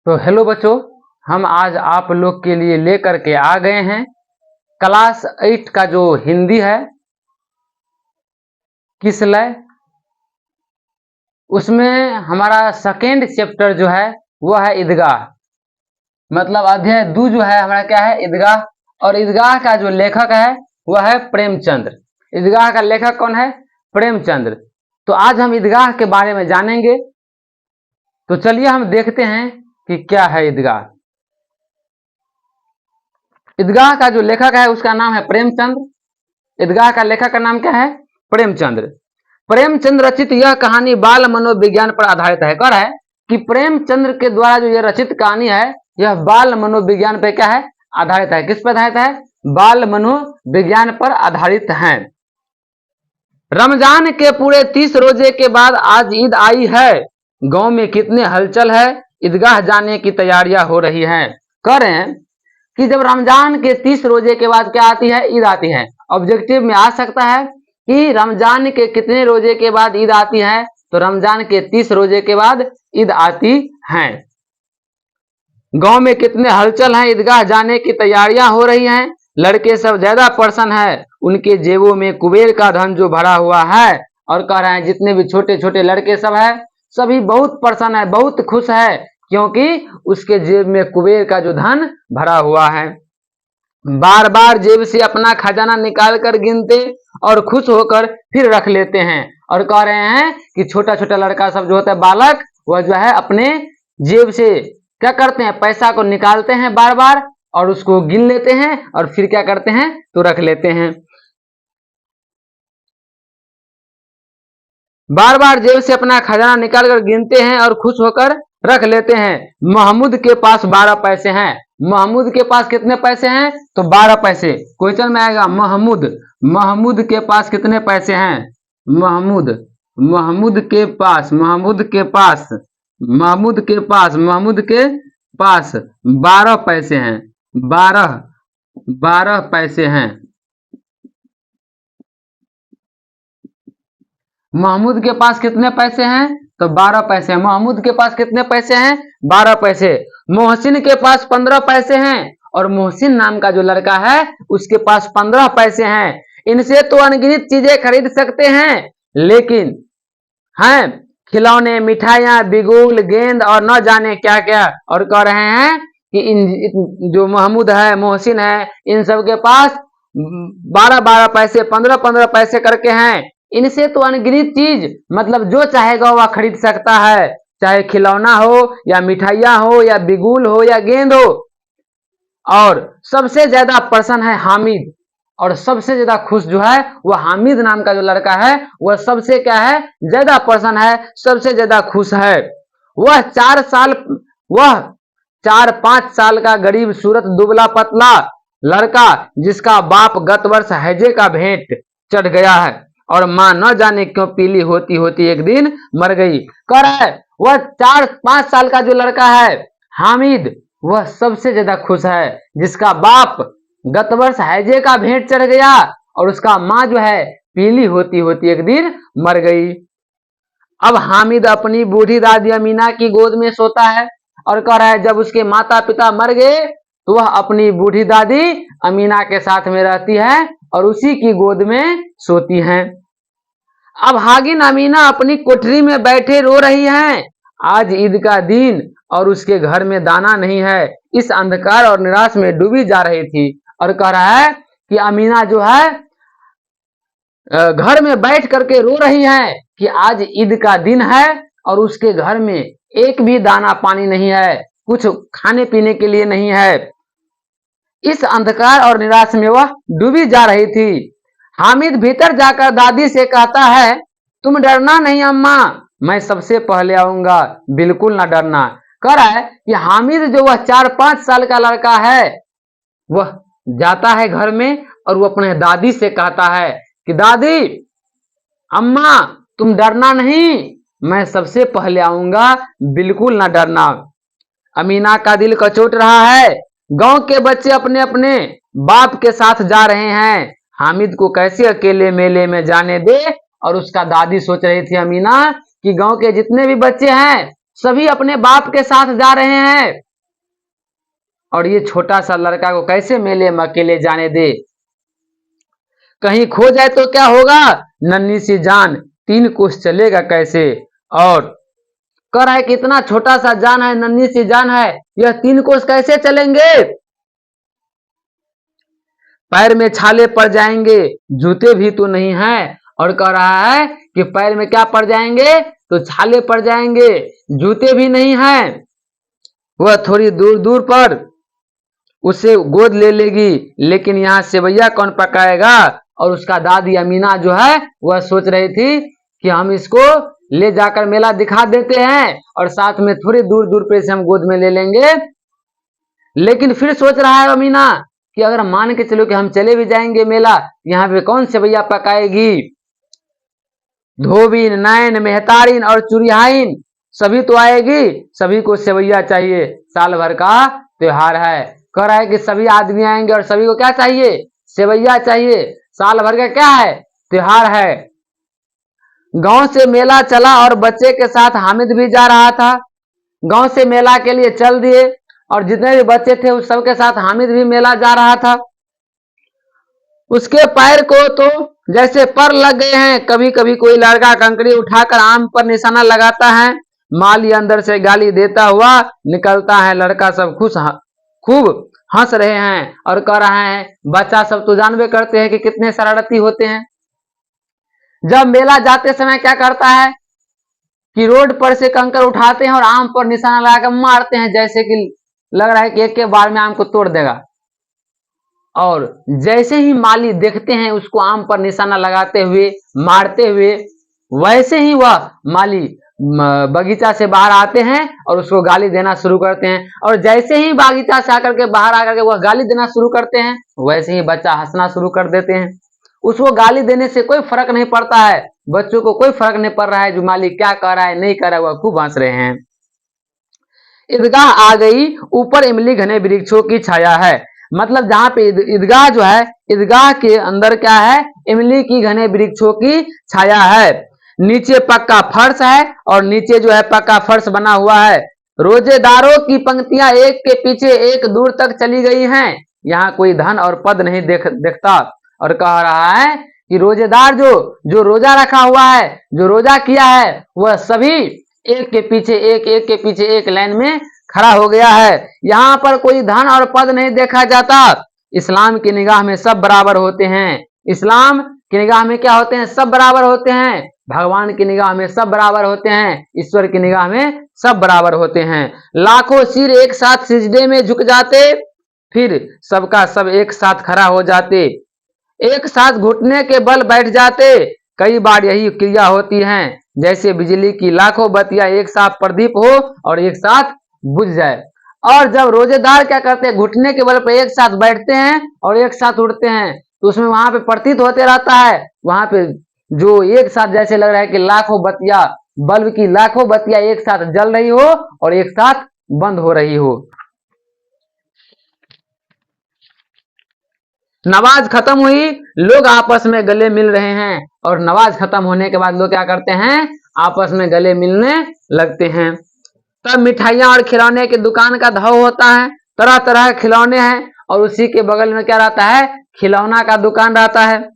तो हेलो बच्चों, हम आज आप लोग के लिए लेकर के आ गए हैं क्लास 8 का जो हिंदी है किसलय। उसमें हमारा सेकेंड चैप्टर जो है वो है ईदगाह। मतलब अध्याय 2 जो है हमारा क्या है, ईदगाह। और ईदगाह का जो लेखक है वह है प्रेमचंद्र। ईदगाह का लेखक कौन है? प्रेमचंद्र। तो आज हम ईदगाह के बारे में जानेंगे। तो चलिए हम देखते हैं कि क्या है ईदगाह। ईदगाह का जो लेखक है उसका नाम है प्रेमचंद्र। ईदगाह का लेखक का नाम क्या है? प्रेमचंद्र। प्रेमचंद्र रचित यह कहानी बाल मनोविज्ञान पर आधारित है। कह रहा है कि प्रेमचंद्र के द्वारा जो यह रचित कहानी है यह बाल मनोविज्ञान पर क्या है? आधारित है। किस पर आधारित है? बाल मनोविज्ञान पर आधारित है। रमजान के पूरे 30 रोजे के बाद आज ईद आई है। गांव में कितने हलचल है, ईदगाह जाने की तैयारियां हो रही हैं। कह रहे हैं कि जब रमजान के 30 रोजे के बाद क्या आती है? ईद आती है। ऑब्जेक्टिव में आ सकता है कि रमजान के कितने रोजे के बाद ईद आती है, तो रमजान के 30 रोजे के बाद ईद आती है। गांव में कितने हलचल हैं, ईदगाह जाने की तैयारियां हो रही हैं। लड़के सब ज्यादा प्रसन्न है, उनके जेबों में कुबेर का धन जो भरा हुआ है। और कह रहे हैं जितने भी छोटे छोटे लड़के सब है सभी बहुत प्रसन्न है, बहुत खुश है, क्योंकि उसके जेब में कुबेर का जो धन भरा हुआ है। बार बार जेब से अपना खजाना निकाल कर गिनते और खुश होकर फिर रख लेते हैं। और कह रहे हैं कि छोटा छोटा लड़का सब जो होता है, बालक, वह जो है अपने जेब से क्या करते हैं? पैसा को निकालते हैं बार बार और उसको गिन लेते हैं और फिर क्या करते हैं? तो रख लेते हैं। बार बार जेब से अपना खजाना निकाल कर गिनते हैं और खुश होकर रख लेते हैं। महमूद के पास 12 पैसे हैं। महमूद के पास कितने पैसे हैं? तो 12 पैसे। क्वेश्चन में आएगा महमूद के पास कितने पैसे हैं? महमूद के पास 12 पैसे हैं। 12 पैसे हैं। महमूद के पास कितने पैसे हैं? तो 12 पैसे। महमूद के पास कितने पैसे हैं? 12 पैसे। मोहसिन के पास 15 पैसे हैं और मोहसिन नाम का जो लड़का है उसके पास 15 पैसे हैं। इनसे तो अनगिनत चीजें खरीद सकते हैं, लेकिन हैं खिलौने, मिठाइयां, बिगुल, गेंद और न जाने क्या क्या। और कह रहे हैं कि इन जो महमूद है, मोहसिन है, इन सब के पास 12-12 पैसे, 15-15 पैसे करके हैं। इनसे तो अनगिनत चीज, मतलब जो चाहेगा वह खरीद सकता है, चाहे खिलौना हो या मिठाइयां हो या बिगुल हो या गेंद हो। और सबसे ज्यादा प्रसन्न है हामिद, और सबसे ज्यादा खुश जो है वह हामिद नाम का जो लड़का है वह सबसे क्या है? ज्यादा प्रसन्न है, सबसे ज्यादा खुश है। वह 4-5 साल का गरीब सूरत दुबला पतला लड़का, जिसका बाप गत वर्ष हैजे का भेंट चढ़ गया है और मां न जाने क्यों पीली होती होती एक दिन मर गई। कर है वह 4-5 साल का जो लड़का है हामिद, वह सबसे ज्यादा खुश है, जिसका बाप गत वर्ष हैजे का भेंट चढ़ गया और उसका मां जो है पीली होती होती एक दिन मर गई। अब हामिद अपनी बूढ़ी दादी अमीना की गोद में सोता है और कह रहा है जब उसके माता पिता मर गए तो वह अपनी बूढ़ी दादी अमीना के साथ में रहती है और उसी की गोद में सोती हैं। अब हागिन अमीना अपनी कोठरी में बैठे रो रही हैं। आज ईद का दिन और उसके घर में दाना नहीं है। इस अंधकार और निराश में डूबी जा रही थी और कह रहा है कि अमीना जो है घर में बैठ करके रो रही है कि आज ईद का दिन है और उसके घर में एक भी दाना पानी नहीं है, कुछ खाने पीने के लिए नहीं है। इस अंधकार और निराश में वह डूबी जा रही थी। हामिद भीतर जाकर दादी से कहता है तुम डरना नहीं अम्मा, मैं सबसे पहले आऊंगा, बिल्कुल ना डरना। कह रहा है कि हामिद जो वह 4-5 साल का लड़का है वह जाता है घर में और वो अपने दादी से कहता है कि दादी अम्मा तुम डरना नहीं, मैं सबसे पहले आऊंगा, बिल्कुल ना डरना। अमीना का दिल कचोट रहा है। गांव के बच्चे अपने अपने बाप के साथ जा रहे हैं, हामिद को कैसे अकेले मेले में जाने दे। और उसका दादी सोच रही थी अमीना कि गांव के जितने भी बच्चे हैं सभी अपने बाप के साथ जा रहे हैं, और ये छोटा सा लड़का को कैसे मेले में अकेले जाने दे। कहीं खो जाए तो क्या होगा, नन्ही सी जान 3 कोस चलेगा कैसे। और कह रहा है कि इतना छोटा सा जान है, नन्ही सी जान है, यह 3 कोस कैसे चलेंगे। पैर में छाले पड़ जाएंगे, जूते भी तो नहीं है। और कह रहा है कि पैर में क्या पड़ जाएंगे, तो छाले पड़ जाएंगे, जूते भी नहीं है। वह थोड़ी दूर दूर पर उसे गोद ले लेगी, लेकिन यहाँ सेवैया कौन पकाएगा। और उसका दादी अमीना जो है वह सोच रही थी कि हम इसको ले जाकर मेला दिखा देते हैं, और साथ में थोड़ी दूर दूर पे से हम गोद में ले लेंगे। लेकिन फिर सोच रहा है अमीना कि अगर मान के चलो कि हम चले भी जाएंगे मेला, यहाँ पे कौन सेवैया पकाएगी। धोबिन, नैन, मेहतारिन और चुरियाइन सभी तो आएगी, सभी को सेवैया चाहिए, साल भर का त्योहार है। कह रहा है कि सभी आदमी आएंगे और सभी को क्या चाहिए, सेवैया चाहिए, साल भर का क्या है, त्योहार है। गांव से मेला चला और बच्चे के साथ हामिद भी जा रहा था। गांव से मेला के लिए चल दिए, और जितने भी बच्चे थे उस सबके साथ हामिद भी मेला जा रहा था। उसके पैर को तो जैसे पर लग गए हैं। कभी कभी कोई लड़का कंकड़ी उठाकर आम पर निशाना लगाता है, माली अंदर से गाली देता हुआ निकलता है। लड़का सब खूब हंस रहे हैं और कह रहे हैं, बच्चा सब तो जानबे करते हैं कि कितने शरारती होते हैं। जब मेला जाते समय क्या करता है कि रोड पर से कंकर उठाते हैं और आम पर निशाना लगाकर मारते हैं, जैसे कि लग रहा है कि एक के बार में आम को तोड़ देगा। और जैसे ही माली देखते हैं उसको आम पर निशाना लगाते हुए, मारते हुए, वैसे ही वह माली बगीचा से बाहर आते हैं और उसको गाली देना शुरू करते हैं। और जैसे ही बगीचा से आकर के बाहर आकर के वह गाली देना शुरू करते हैं, वैसे ही बच्चा हंसना शुरू कर देते हैं। उसको गाली देने से कोई फर्क नहीं पड़ता है, बच्चों को कोई फर्क नहीं पड़ रहा है जो माली क्या कर रहा है नहीं कर रहा है, वह खूब हंस रहे हैं। ईदगाह आ गई, ऊपर इमली घने वृक्षों की छाया है। मतलब जहां पे ईदगाह जो है, ईदगाह के अंदर क्या है, इमली की घने वृक्षों की छाया है। नीचे पक्का फर्श है, और नीचे जो है पक्का फर्श बना हुआ है। रोजेदारों की पंक्तियां एक के पीछे एक दूर तक चली गई हैं। यहाँ कोई धन और पद नहीं देखता। और कह रहा है कि रोजेदार जो रोजा रखा हुआ है, जो रोजा किया है, वह सभी एक के पीछे एक के पीछे एक लाइन में खड़ा हो गया है। यहाँ पर कोई धन और पद नहीं देखा जाता। इस्लाम की निगाह में सब बराबर होते हैं। इस्लाम की निगाह में क्या होते हैं, सब बराबर होते हैं। भगवान की निगाह में सब बराबर होते हैं। ईश्वर की निगाह में सब बराबर होते हैं। लाखों सिर एक साथ सिजदे में झुक जाते, फिर सबका सब एक साथ खड़ा हो जाते, एक साथ घुटने के बल बैठ जाते। कई बार यही क्रिया होती है, जैसे बिजली की लाखों बत्तियां एक साथ प्रदीप हो और एक साथ बुझ जाए। और जब रोजेदार क्या करते हैं, घुटने के बल पर एक साथ बैठते हैं और एक साथ उठते हैं, तो उसमें वहां पे प्रतीत होते रहता है, वहां पे जो एक साथ जैसे लग रहा है कि लाखों बत्तियां, बल्ब की लाखों बत्तियां एक साथ जल रही हो और एक साथ बंद हो रही हो। नमाज खत्म हुई, लोग आपस में गले मिल रहे हैं। और नमाज खत्म होने के बाद लोग क्या करते हैं, आपस में गले मिलने लगते हैं। तब मिठाइयां और खिलौने की दुकान का धाव होता है। तरह तरह के खिलौने हैं, और उसी के बगल में क्या रहता है, खिलौना का दुकान रहता है।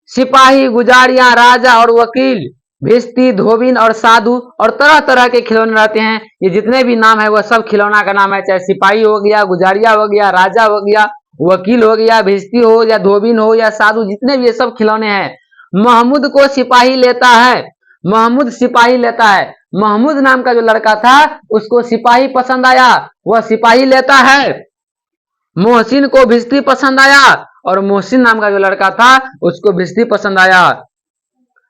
सिपाही, गुजारिया, राजा और वकील, भिस्ती, धोबिन और साधु, और तरह तरह के खिलौने रहते हैं। ये जितने भी नाम है वह सब खिलौना का नाम है। चाहे सिपाही हो गया, गुजारिया हो गया, राजा हो गया, वकील हो गया, भिस्ती हो या धोबिन हो या साधु, जितने भी ये सब खिलौने हैं। महमूद को सिपाही लेता है, महमूद सिपाही लेता है। महमूद नाम का जो लड़का था उसको सिपाही पसंद आया, वह सिपाही लेता है। मोहसिन को भिस्ती पसंद आया, और मोहसिन नाम का जो लड़का था उसको भिस्ती पसंद आया।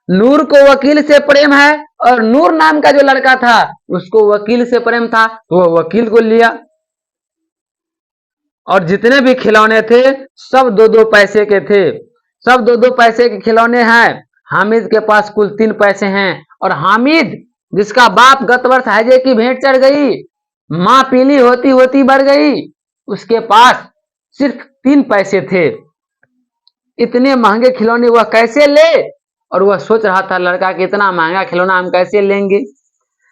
नूर को वकील से प्रेम है, और नूर नाम का जो लड़का था उसको वकील से प्रेम था, तो वह वकील को लिया। और जितने भी खिलौने थे सब 2-2 पैसे के थे, सब 2-2 पैसे के खिलौने हैं। हामिद के पास कुल 3 पैसे हैं, और हामिद जिसका बाप गत वर्ष हैजे की भेंट चढ़ गई, मां पीली होती होती बढ़ गई, उसके पास सिर्फ 3 पैसे थे। इतने महंगे खिलौने वह कैसे ले, और वह सोच रहा था लड़का कि इतना महंगा खिलौना हम कैसे लेंगे।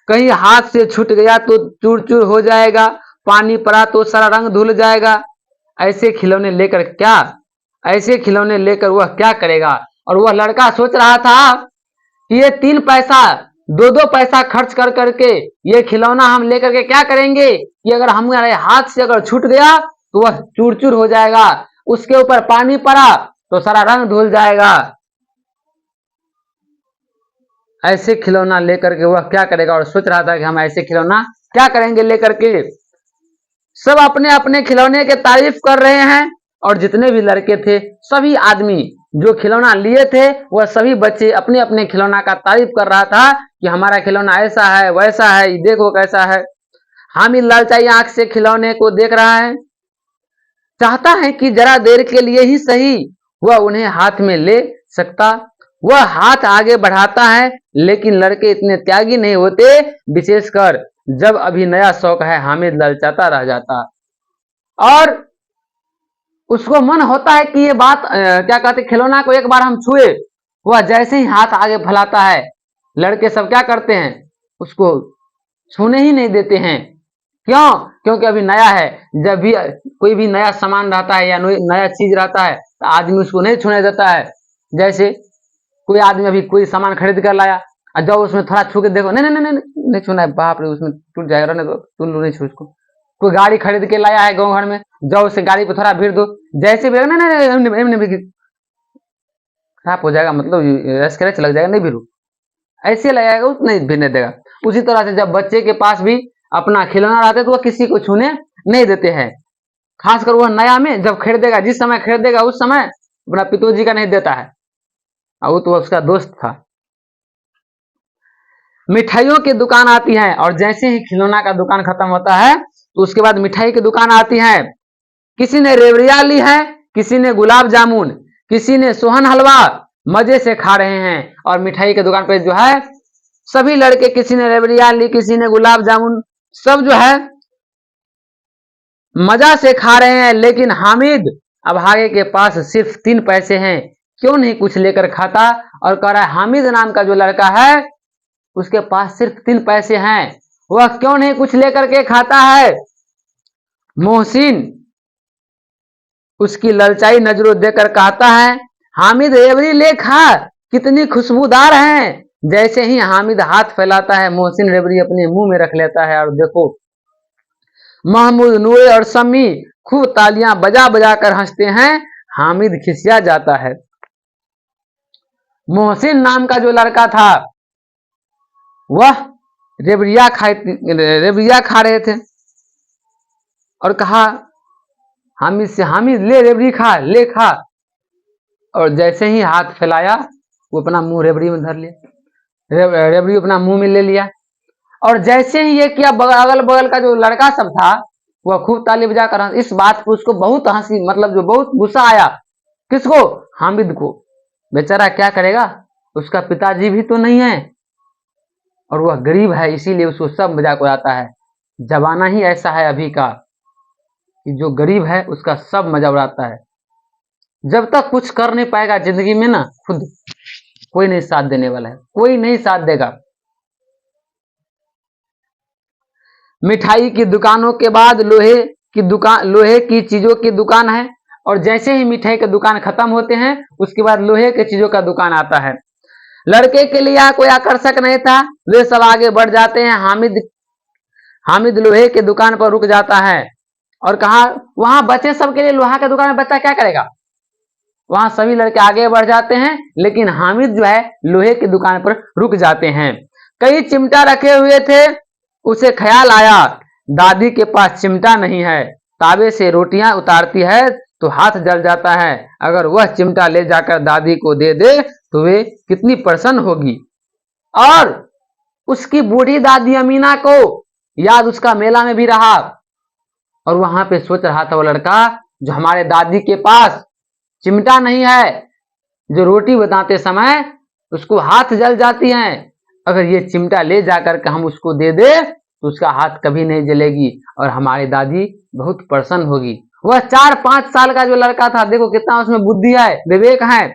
कहीं हाथ से छूट गया तो चूर चूर हो जाएगा, पानी पड़ा तो सारा रंग धुल जाएगा। ऐसे खिलौने लेकर क्या ऐसे खिलौने लेकर वह क्या करेगा। और वह लड़का सोच रहा था कि ये 3 पैसा 2-2 पैसा खर्च कर करके ये खिलौना हम लेकर के क्या करेंगे कि अगर हमारे हाथ से अगर छूट गया तो वह चूर चूर हो जाएगा, उसके ऊपर पानी पड़ा तो सारा रंग धुल जाएगा। ऐसे खिलौना लेकर के वह क्या करेगा। और सोच रहा था कि हम ऐसे खिलौना क्या करेंगे लेकर के। सब अपने अपने खिलौने के तारीफ कर रहे हैं और जितने भी लड़के थे, सभी आदमी जो खिलौना लिए थे, वह सभी बच्चे अपने अपने खिलौना का तारीफ कर रहा था कि हमारा खिलौना ऐसा है वैसा है, देखो कैसा है। हामिद लालचाई आंख से खिलौने को देख रहा है, चाहता है कि जरा देर के लिए ही सही वह उन्हें हाथ में ले सकता। वह हाथ आगे बढ़ाता है, लेकिन लड़के इतने त्यागी नहीं होते, विशेषकर जब अभी नया शौक है। हामिद ललचाता रह जाता और उसको मन होता है कि ये बात क्या कहते, खिलौना को एक बार हम छुए। वह जैसे ही हाथ आगे फैलाता है, लड़के सब क्या करते हैं, उसको छूने ही नहीं देते हैं। क्यों? क्योंकि अभी नया है। जब भी कोई भी नया सामान रहता है या नया चीज रहता है तो आदमी उसको नहीं छूने देता है। जैसे कोई आदमी अभी कोई सामान खरीद कर लाया और जब उसमें थोड़ा छू के देखो, नहीं नहीं नहीं नहीं छूना है, बाप रे उसमें टूट जाएगा, नहीं तो तुम नहीं छू उसको। कोई गाड़ी खरीद के लाया है गाँव घर में, जाओ उसे गाड़ी पे थोड़ा भीड़ दो, जैसे भी नहीं नहीं खराब हो जाएगा, मतलब स्क्रैच लग जाएगा, नहीं भीड़ू, ऐसे लगाएगा उस नहीं भीड़ने देगा। उसी तरह से जब बच्चे के पास भी अपना खिलौना रहता है तो वह किसी को छूने नहीं देते हैं। खासकर वह नया में जब खरीदेगा, जिस समय खरीदेगा उस समय अपना पिताजी का नहीं देता है। और वो तो उसका दोस्त था। मिठाइयों की दुकान आती है और जैसे ही खिलौना का दुकान खत्म होता है तो उसके बाद मिठाई की दुकान आती है। किसी ने रेवड़िया ली है, किसी ने गुलाब जामुन, किसी ने सोहन हलवा, मजे से खा रहे हैं। और मिठाई की दुकान पर जो है सभी लड़के, किसी ने रेवड़िया ली, किसी ने गुलाब जामुन, सब जो है मजा से खा रहे हैं। लेकिन हामिद अब आगे के पास सिर्फ 3 पैसे हैं, क्यों नहीं कुछ लेकर खाता। और कह रहा है हामिद नाम का जो लड़का है उसके पास सिर्फ 3 पैसे हैं, वह क्यों नहीं कुछ लेकर के खाता है। मोहसिन उसकी ललचाई नजरों देकर कहता है, हामिद रेवड़ी ले खा, कितनी खुशबूदार है। जैसे ही हामिद हाथ फैलाता है, मोहसिन रेवड़ी अपने मुंह में रख लेता है। और देखो महमूद, नूरे और शम्मी खूब तालियां बजा बजा कर हंसते हैं। हामिद खिसिया जाता है। मोहसिन नाम का जो लड़का था वह रेवड़िया खा रहे थे और कहा हामिद से, हामिद ले रेवड़ी खा, ले खा। और जैसे ही हाथ फैलाया वो अपना मुंह रेवड़ी में धर लिया, रेवड़ी अपना मुंह में ले लिया। और जैसे ही ये किया, अगल बगल का जो लड़का सब था वह खूब ताली बजा कर, इस बात पर उसको बहुत हंसी, मतलब जो बहुत गुस्सा आया। किसको? हामिद को। बेचारा क्या करेगा, उसका पिताजी भी तो नहीं है और वह गरीब है, इसीलिए उसको सब मजाक उड़ाता है। जमाना ही ऐसा है अभी का कि जो गरीब है उसका सब मजा उड़ाता है। जब तक कुछ कर नहीं पाएगा जिंदगी में ना, खुद कोई नहीं साथ देने वाला है, कोई नहीं साथ देगा। मिठाई की दुकानों के बाद लोहे की चीजों की दुकान है। और जैसे ही मिठाई की दुकान खत्म होते हैं उसके बाद लोहे की चीजों का दुकान आता है। लड़के के लिए कोई आकर्षक नहीं था, वे सब आगे बढ़ जाते हैं। हामिद लोहे की दुकान पर रुक जाता है और कहा, वहां बच्चे सब के लिए लोहा की दुकान में बच्चा क्या करेगा। वहां सभी लड़के आगे बढ़ जाते हैं, लेकिन हामिद जो है लोहे की दुकान पर रुक जाते हैं। कई चिमटा रखे हुए थे, उसे ख्याल आया दादी के पास चिमटा नहीं है। तावे से रोटियां उतारती है तो हाथ जल जाता है, अगर वह चिमटा ले जाकर दादी को दे दे तो वे कितनी प्रसन्न होगी। और उसकी बूढ़ी दादी अमीना को याद उसका मेला में भी रहा। और वहां पे सोच रहा था वो लड़का, जो हमारे दादी के पास चिमटा नहीं है, जो रोटी बनाते समय उसको हाथ जल जाती हैं, अगर ये चिमटा ले जाकर के हम उसको दे दे तो उसका हाथ कभी नहीं जलेगी और हमारी दादी बहुत प्रसन्न होगी। वह 4-5 साल का जो लड़का था, देखो कितना उसमें बुद्धि है, विवेक है।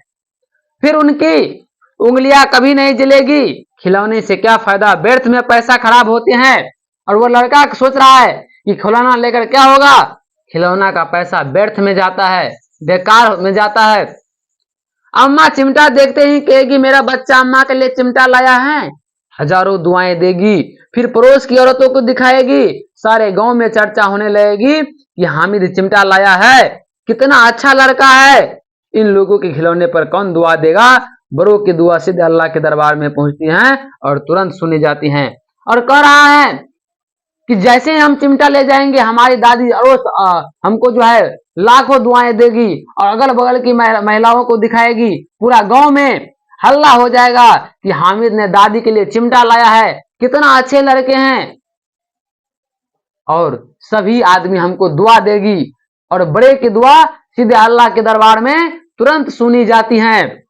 फिर उनकी उंगलियां कभी नहीं जलेगी खिलौने से क्या फायदा, व्यर्थ में पैसा खराब होते हैं। और वो लड़का सोच रहा है कि खिलौना लेकर क्या होगा, खिलौना का पैसा व्यर्थ में जाता है, बेकार में जाता है। अम्मा चिमटा देखते ही कहेगी मेरा बच्चा अम्मा के लिए चिमटा लाया है, हजारों दुआएं देगी, फिर पड़ोस की औरतों को दिखाएगी, सारे गांव में चर्चा होने लगेगी कि हामिद चिमटा लाया है, कितना अच्छा लड़का है। इन लोगों के खिलौने पर कौन दुआ देगा। बड़ों की दुआ सीधे अल्लाह के दरबार में पहुंचती हैं और तुरंत सुनी जाती हैं। और कह रहा है कि जैसे ही हम चिमटा ले जाएंगे हमारी दादी अड़ोस हमको जो है लाखों दुआएं देगी और अगल बगल की महिलाओं को दिखाएगी, पूरा गांव में हल्ला हो जाएगा कि हामिद ने दादी के लिए चिमटा लाया है, कितना अच्छे लड़के हैं। और सभी आदमी हमको दुआ देगी और बड़े की दुआ सीधे अल्लाह के दरबार में तुरंत सुनी जाती हैं।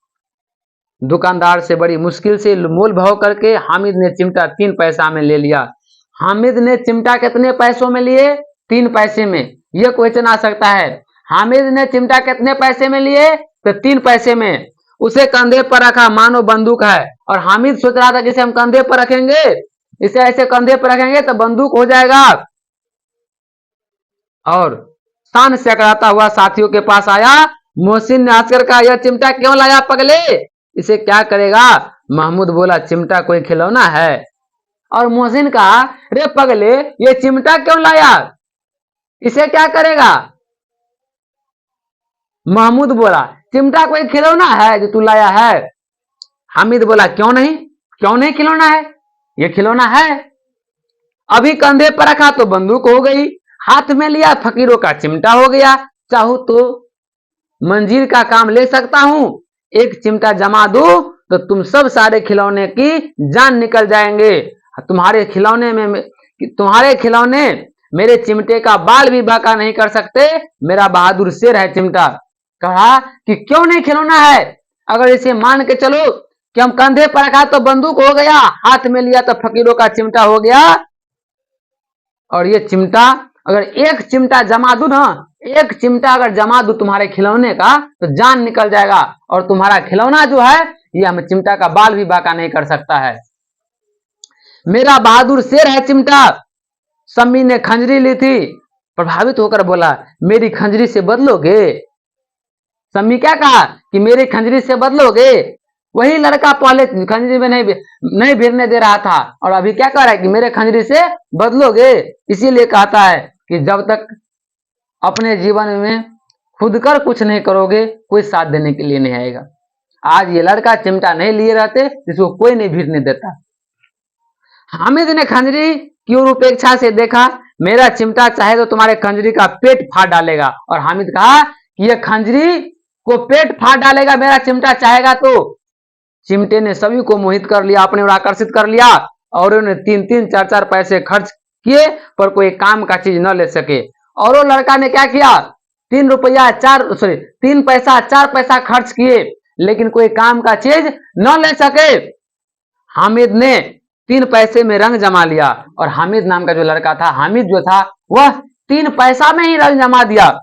दुकानदार से बड़ी मुश्किल से मोल भाव करके हामिद ने चिमटा 3 पैसा में ले लिया। हामिद ने चिमटा कितने पैसों में लिए, 3 पैसे में। यह क्वेश्चन आ सकता है, हामिद ने चिमटा कितने पैसे में लिए, तो 3 पैसे में। उसे कंधे पर रखा मानो बंदूक है, और हामिद सोच रहा था कि इसे हम कंधे पर रखेंगे, इसे ऐसे कंधे पर रखेंगे तो बंदूक हो जाएगा। और शान से अकड़ाता हुआ साथियों के पास आया। मोहसिन ने हंसकर कहा यह चिमटा क्यों लाया पगले, इसे क्या करेगा। महमूद बोला चिमटा कोई खिलौना है। और मोहसिन कहा रे पगले ये चिमटा क्यों लाया, इसे क्या करेगा। महमूद बोला चिमटा कोई खिलौना है जो तू लाया है। हामिद बोला क्यों नहीं खिलौना है, ये खिलौना है। अभी कंधे पर रखा तो बंदूक हो गई, हाथ में लिया फकीरों का चिमटा हो गया। चाहूं तो मंजीर का काम ले सकता हूं, एक चिमटा जमा दो तो तुम सब सारे खिलौने की जान निकल जाएंगे। तुम्हारे खिलौने मेरे चिमटे का बाल भी बांका नहीं कर सकते, मेरा बहादुर शेर है चिमटा। कहा कि क्यों नहीं खिलौना है, अगर इसे मान के चलो कि हम कंधे पर रखा तो बंदूक हो गया, हाथ में लिया तो फकीरों का चिमटा हो गया। और ये चिमटा अगर एक चिमटा जमा दू ना, एक चिमटा अगर जमा दू तुम्हारे खिलौने का तो जान निकल जाएगा, और तुम्हारा खिलौना जो है ये हम चिमटा का बाल भी बांका नहीं कर सकता है। मेरा बहादुर शेर है चिमटा। सम्मी ने खंजरी ली थी, प्रभावित होकर बोला मेरी खंजरी से बदलोगे। सम्मी क्या कहा कि मेरी खंजरी से बदलोगे। वही लड़का पहले खंजरी में नहीं भिड़ने दे रहा था, और अभी क्या कह रहा है कि मेरे खंजरी से बदलोगे। इसीलिए कहता है कि जब तक अपने जीवन में खुद कर कुछ नहीं करोगे कोई साथ देने के लिए नहीं आएगा। आज ये लड़का चिमटा नहीं लिए रहते जिसको कोई नहीं भिड़ने देता। हामिद ने खंजरी की ओर उपेक्षा से देखा, मेरा चिमटा चाहे तो तुम्हारे खंजरी का पेट फाड़ डालेगा। और हामिद कहा कि यह खंजरी को पेट फाड़ डालेगा, मेरा चिमटा चाहेगा तो। चिमटे ने सभी को मोहित कर लिया, अपने ओर आकर्षित कर लिया, और उन्होंने 3-3, 4-4 पैसे खर्च किए पर कोई काम का चीज न ले सके। और वो लड़का ने क्या किया, 3 पैसा 4 पैसा खर्च किए लेकिन कोई काम का चीज न ले सके। हामिद ने 3 पैसे में रंग जमा लिया, और हामिद नाम का जो लड़का था, हामिद जो था वह 3 पैसा में ही रंग जमा दिया।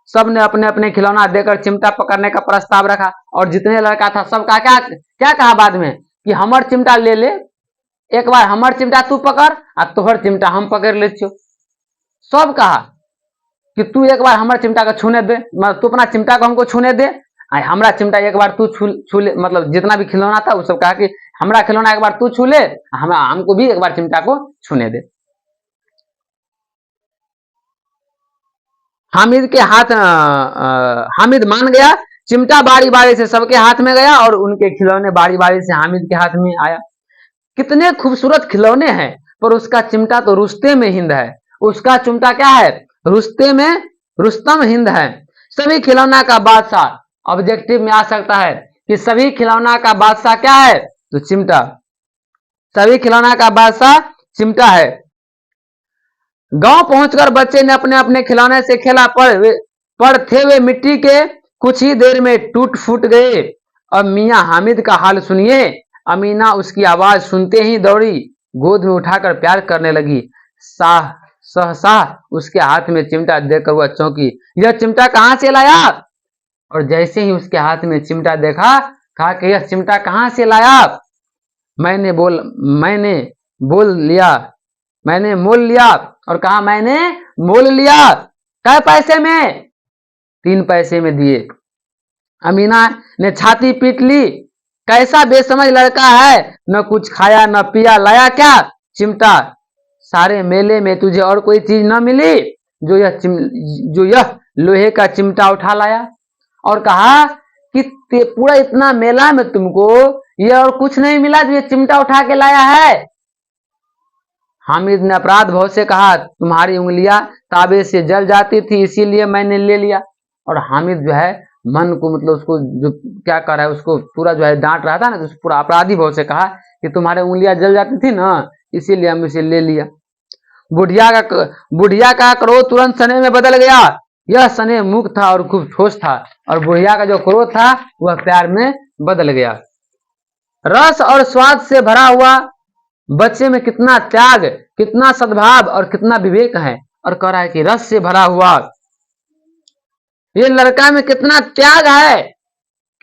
सबने अपने अपने खिलौना देकर चिमटा पकड़ने का प्रस्ताव रखा, और जितने लड़का था सबका क्या कहा बाद में कि हमर चिमटा ले ले, एक बार हमर चिमटा तू पकड़ और तोहर चिमटा हम पकड़ ले। सब कहा कि तू एक बार हमारे चिमटा को छूने दे, तू अपना चिमटा को हमको छूने दे, हमारा चिमटा एक बार तू छू ले, मतलब जितना भी खिलौना था वो सब कहा कि हमारा खिलौना एक बार तू छू ले, हमको भी एक बार चिमटा को छूने दे। हामिद मान गया, चिमटा बारी बारी से सबके हाथ में गया और उनके खिलौने बारी बारी से हामिद के हाथ में आया। कितने खूबसूरत खिलौने हैं, पर उसका चिमटा तो रुस्तेम हिंद है। उसका चिमटा क्या है, रुस्तम हिंद है। सभी खिलौना का बादशाह, ऑब्जेक्टिव में आ सकता है कि सभी खिलौना का बादशाह क्या है, तो चिमटा। सभी खिलौना का बादशाह चिमटा है। गांव पहुंचकर बच्चे ने अपने अपने खिलौने से खेला, पर थे वे मिट्टी के, कुछ ही देर में टूट फूट गए। अब मियां हामिद का हाल सुनिए। अमीना उसकी आवाज सुनते ही दौड़ी, गोद में उठाकर प्यार करने लगी। सहसा उसके हाथ में चिमटा देखकर वह चौंकी, यह चिमटा कहां से लाया। और जैसे ही उसके हाथ में चिमटा देखा, कहा कि यह चिमटा कहां से लाया। मैंने बोल लिया, मैंने मोल लिया। और कहा मैंने मोल लिया। कै पैसे में? 3 पैसे में दिए। अमीना ने छाती पीट ली, कैसा बेसमझ लड़का है, न कुछ खाया न पिया, लाया क्या? चिमटा। सारे मेले में तुझे और कोई चीज न मिली जो यह लोहे का चिमटा उठा लाया। और कहा कि पूरा इतना मेला में तुमको ये और कुछ नहीं मिला जो ये चिमटा उठा के लाया है। हामिद ने अपराध भाव से कहा, तुम्हारी उंगलियां ताबे से जल जाती थी इसीलिए मैंने ले लिया। और हामिद जो है मन को मतलब उसको जो क्या कर रहा है उसको पूरा जो है डांट रहा था ना, तो पूरा अपराधी भाव से कहा कि तुम्हारे उंगलियां जल जाती थी ना इसीलिए हम इसे ले लिया। बुढ़िया का क्रोध तुरंत स्नेह में बदल गया। यह स्नेह मुख था और खूब ठोस था, और बुढ़िया का जो क्रोध था वह प्यार में बदल गया। रस और स्वाद से भरा हुआ बच्चे में कितना त्याग, कितना सद्भाव और कितना विवेक है। और कह रहा है कि रस से भरा हुआ ये लड़का में कितना त्याग है,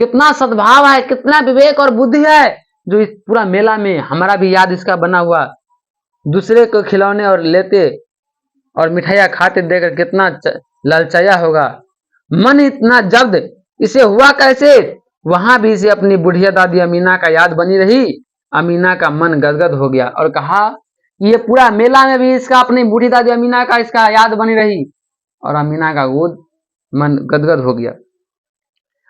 कितना सद्भाव है, कितना विवेक और बुद्धि है, जो इस पूरा मेला में हमारा भी याद इसका बना हुआ। दूसरे को खिलौने और लेते और मिठाइयाँ खाते देकर कितना ललचाया होगा। मन इतना जब्द, इसे हुआ कैसे? वहां भी इसे अपनी बुढ़िया दादी अमीना का याद बनी रही। अमीना का मन गदगद हो गया और कहा ये पूरा मेला में भी इसका अपनी बूढ़ी दादी अमीना का इसका याद बनी रही। और अमीना का वो मन गदगद हो गया।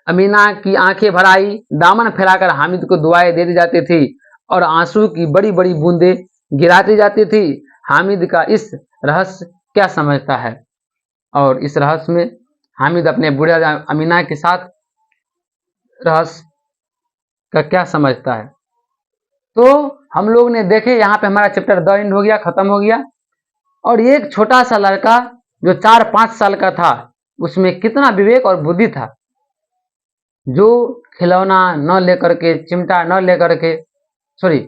अमीना की आंखें भर आई, दामन फैलाकर हामिद को दुआएं दे दी जाती थी और आंसू की बड़ी बड़ी बूंदें गिराती जाती थी। हामिद का इस रहस्य क्या समझता है, और इस रहस्य में हामिद अपने बूढ़े अमीना के साथ रहस्य का क्या समझता है। तो हम लोग ने देखे यहाँ पे हमारा चैप्टर द एंड हो गया, खत्म हो गया। और एक छोटा सा लड़का जो 4-5 साल का था उसमें कितना विवेक और बुद्धि था, जो खिलौना न लेकर के, चिमटा न लेकर के, सॉरी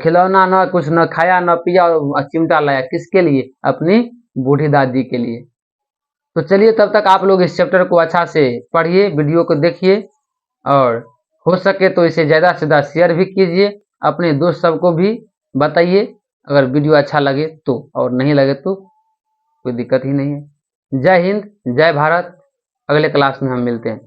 खिलौना न कुछ न खाया न पिया और चिमटा लाया, किसके लिए? अपनी बूढ़ी दादी के लिए। तो चलिए तब तक आप लोग इस चैप्टर को अच्छा से पढ़िए, वीडियो को देखिए, और हो सके तो इसे ज़्यादा से ज़्यादा शेयर भी कीजिए, अपने दोस्त सबको भी बताइए अगर वीडियो अच्छा लगे तो, और नहीं लगे तो कोई दिक्कत ही नहीं है। जय हिंद, जय भारत। अगले क्लास में हम मिलते हैं।